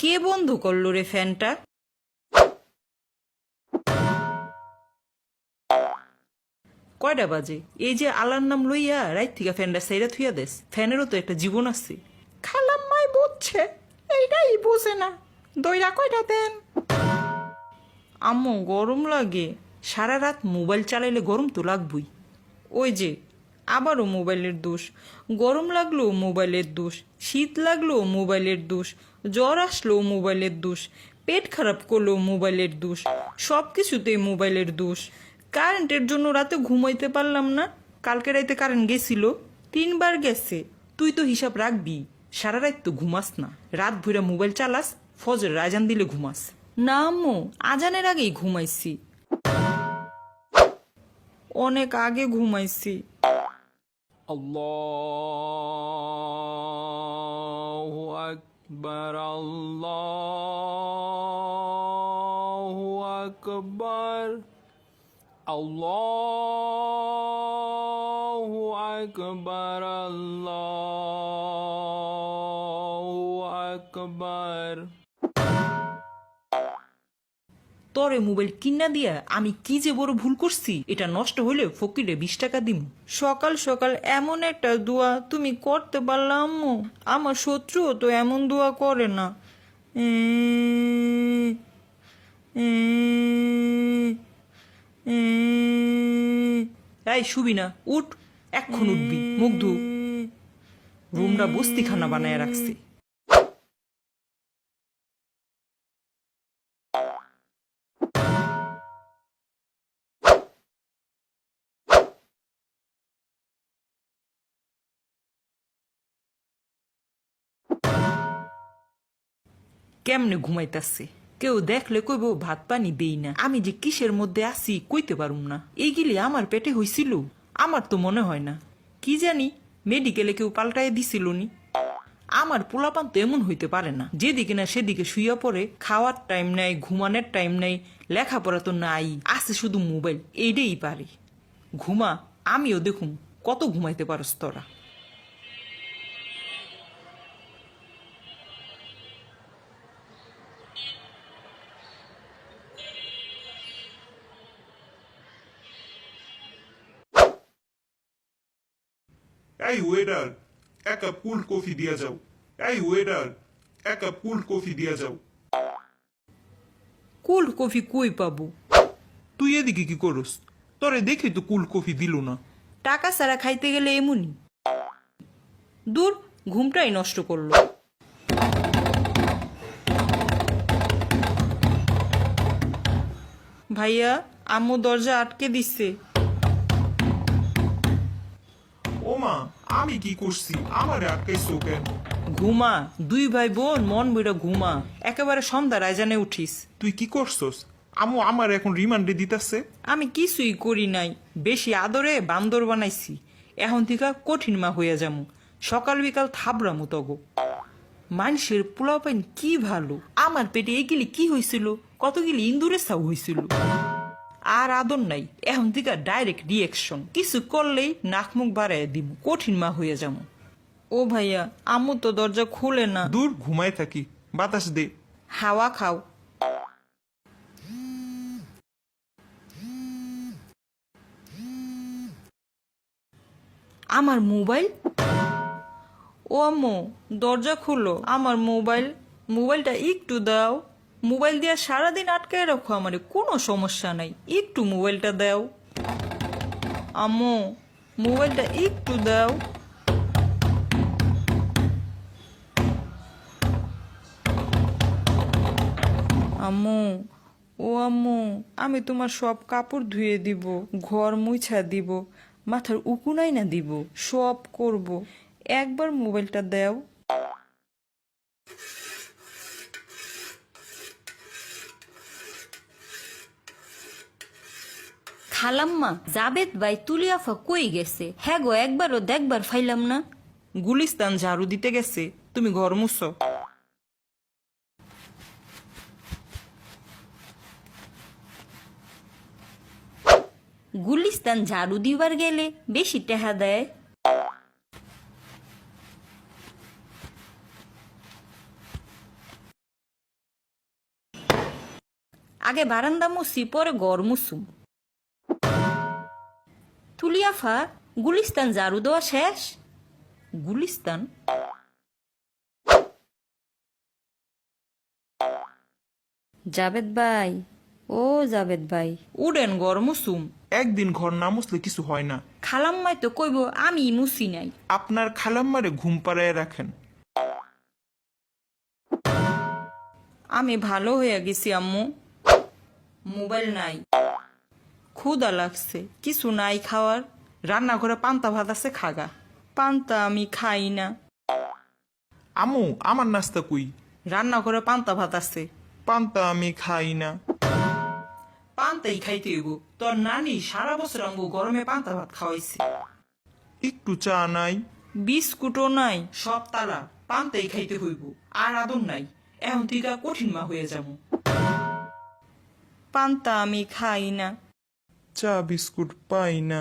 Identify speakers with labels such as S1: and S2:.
S1: কে বন্ধ করলো রে ফ্যানটা? কয়টা বাজে? এই যে আলার নাম লইয়া রাত থেকে ফ্যানটা সাইরা থুইয়া দেস। ফ্যানেরও তো একটা জীবন আছে। খালাম্মাই বুঝছে, এইটাই বোঝে না। দইরা কয়টা দেন। আম্মু গরম লাগে। সারা রাত মোবাইল চালাইলে গরম তো লাগবই। ওই যে আবারও মোবাইলের দোষ। গরম লাগলো মোবাইলের দোষ, শীত লাগলো মোবাইলের দোষ, জ্বর আসলো মোবাইলের দোষ, পেট খারাপ করলো মোবাইলের দোষ, সব কিছুতেই মোবাইলের দোষ। কারেন্টের জন্য রাতে ঘুমাইতে পারলাম না। কালকে রাতে কারেন্ট গেছিল, 3 বার গেছে। তুই তো হিসাব রাখবি, সারা রাত তো ঘুমাস না। রাত ভইরা মোবাইল চালাস, ফজর আজান দিলে ঘুমাস। না আম্মু, আজানের আগেই ঘুমাইছি। অনেক আগে ঘুমাইছি।
S2: আল্লাহু আকবার, আল্লাহু আকবার, আল্লাহু আকবার, আল্লাহু আকবার।
S1: তোরে মোবাইল কিনা দিয়া আমি কি যে বড় ভুল করছি। এটা নষ্ট হইলে ফকিরে 20 টাকা দিম। সকাল সকাল এমন একটা দোয়া তুমি করতে পারলাম আম্মু? আমার শত্রুও তো এমন দোয়া করে না। এই শুবি না, উঠ। এখন উঠবি, মুখ ধু। রুমটা বস্তিখানা বানায় রাখছি। কেমনে ঘুমাইতাছে, কেউ দেখলে কইব ভাত পানি দেই না। আমি যে কিসের মধ্যে আছি কইতে পারুম না। এইগুলি আমার পেটে হইছিল? আমার তো মনে হয় না। কি জানি, মেডিকেলে কেউ পাল্টায় দিছিল নি। আমার পোলাপান তো এমন হইতে পারে না, যেদিকে না সেদিকে শুইয়া পড়ে। খাওয়ার টাইম নাই, ঘুমানোর টাইম নাই, লেখাপড়া তো নাই, আছে শুধু মোবাইল। এইটাই পারে। ঘুমা, আমিও দেখুম কত ঘুমাইতে পারস তোরা।
S3: এই ওয়েটার, এক কাপ কোল্ড কফি দিয়া যাও। এই ওয়েটার, এক কাপ কোল্ড কফি দিয়া যাও।
S1: কোল্ড কফি কই পাবো?
S3: তুই এদিকে কি করস? তোরে দেখে তো কোল্ড কফি দিল না।
S1: টাকা ছাড়া খাইতে গেলে এমনই। দূর, ঘুমটাই নষ্ট করলো। ভাইয়া, আম্মু দরজা আটকে দিচ্ছে।
S3: ও মা, আমি কি করছি? আমারে আটকাইছো কেন?
S1: ঘুমা, 2 ভাই বোন মন বইরা ঘুমা। একেবারে সন্ধ্যা রাইজানে উঠিস।
S3: তুই কি করছস? আমু আমার এখন রিমান্ডে দিতাছে।
S1: আমি কিছুই করি নাই, বেশি আদরে বান্দর বানাইছি। এখন থেকে কঠিন মা হইয়া যামু। সকাল বিকাল থাবরামু তগো। মানুষের পোলাপাইন কি ভালো। আমার পেটে এগুলি কি হয়েছিল, কতগুলি ইন্দুরের ছাউ হয়েছিল। আর আদর নাই, এখন থেকে ডাইরেক্ট রিয়েকশন। কিছু করলেই নাক মুখ বাড়াইয়া দিব, কঠিন মা হইয়া যামু। ও ভাইয়া, আম্মু তো দরজা খুলে না।
S3: দূর, ঘুমায় থাকি, বাতাস দে।
S1: হাওয়া খাও। আমার মোবাইল। ও আম্মু, দরজা খুলো, আমার মোবাইল। মোবাইলটা একটু দাও। মোবাইল দিয়ে সারাদিন আটকায় রাখো আমারে, কোনো সমস্যা নাই, একটু মোবাইলটা দাও। আম্মু, মোবাইলটা একটু দাও। আম্মু, ও আম্মু, আমি তোমার সব কাপড় ধুয়ে দিব, ঘর মুছা দিব, মাথার উকুনাই না দিব, সব করব। একবার মোবাইলটা দাও।
S4: খালাম্মা, জাবেদ ভাই তুলিয়াফা কই গেছে? হ্যাঁ গো, একবারও দেখবার ফাইলাম না।
S1: গুলিস্তান ঝাড়ু দিতে গেছে, তুমি ঘর মুছো।
S4: গুলিস্তান ঝাড়ু দিবার গেলে বেশি টেহা দেয়। আগে বারান্দা মুছি পরে ঘর মুছুম। তুলিয়াফা, গুলিস্তান ঝাড়ু দেওয়া শেষ?
S1: গুলিস্তান?
S4: জাবেদ ভাই, ও জাবেদ ভাই,
S1: উডেন ঘর মুসুম।
S3: একদিন ঘর না মুছলে কিছু হয় না।
S4: খালাম্মাই তো কইব আমি মুছি নাই।
S3: আপনার খালাম্মারে ঘুম পাড়ায় রাখেন।
S1: আমি ভালো হয়ে গেছি আম্মু। মোবাইল নাই, ক্ষুদা লাগছে, কিছু নাই খাওয়ার। রান্নাঘরে পান্তা ভাত আছে, খাগা। পান্তা আমি খাই না।
S3: আমু, আমার নাস্তা কই?
S1: রান্নাঘরে পান্তা ভাত আছে।
S3: পান্তা আমি খাই না।
S1: পান্তাই খাইতে হইব। তোর নানি সারা বছর আমগো গরমে পান্তা ভাত খাওয়াইছে।
S3: একটু চা নাই?
S1: বিস্কুটও নাই, সব তালা। পান্তাই খাইতে হইব, আর আদর নাই। এখন থেকে কঠিন মা হয়ে যাব। পান্তা আমি খাই না।
S3: চা বিস্কুট পাই না।